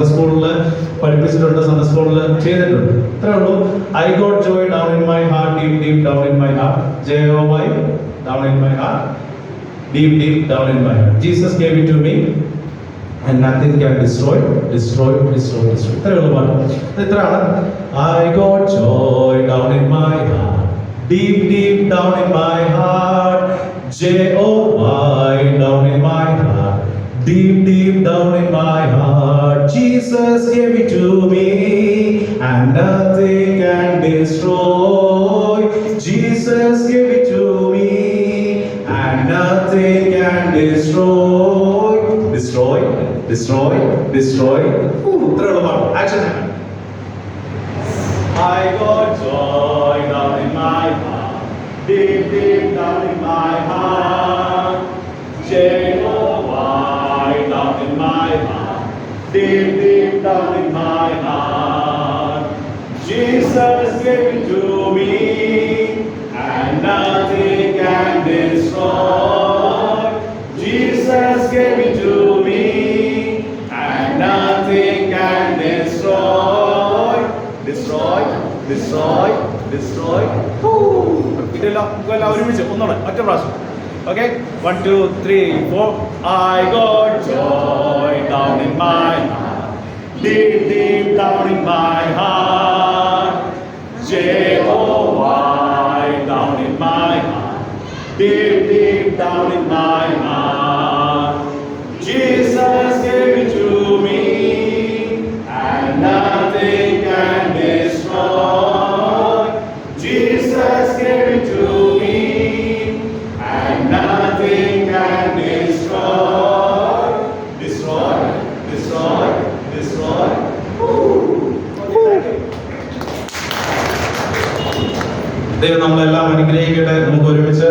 സ്കൂളിൽ പഠിപ്പിച്ചിട്ടുണ്ട്, സൺഡേ സ്കൂളിൽ ചെയ്തിട്ടുണ്ട്. അത്രേ ഉള്ളൂ. I got joy down in my heart, deep deep down in my heart. JOY down in my heart, deep deep down in my heart. Jesus gave it to me and nothing can destroy. ഇത്രേ ഉള്ളൂ പാട്ട്. ഇത്രയാണ്. I got joy down in my heart, deep deep down in my heart. JOY down in my heart, deep deep down in my heart. Jesus gave it to me and nothing can destroy. Jesus gave it to me and nothing can destroy. Destroy. Throw the ball. Action. I got joy down in my heart, deep deep down in my heart. JOY down in my heart, deep deep down in my heart. Jesus gave it to me and nothing can destroy. Jesus gave it to me and nothing can destroy. ഇതെല്ലാം ഒരുമിച്ച് ഒന്നോടെ ഒറ്റ പ്രാവശ്യം. Okay, 1, 2, 3, 4. I got joy down in my heart, deep deep down in my heart. JOY down in my heart, deep deep down in my heart. Jesus gave it to me and nothing can destroy. Jesus gave it to me and nothing can destroy. ദൈവം നമ്മളെല്ലാം അനുഗ്രഹിക്കട്ടെ. നമുക്ക് ഒരുമിച്ച്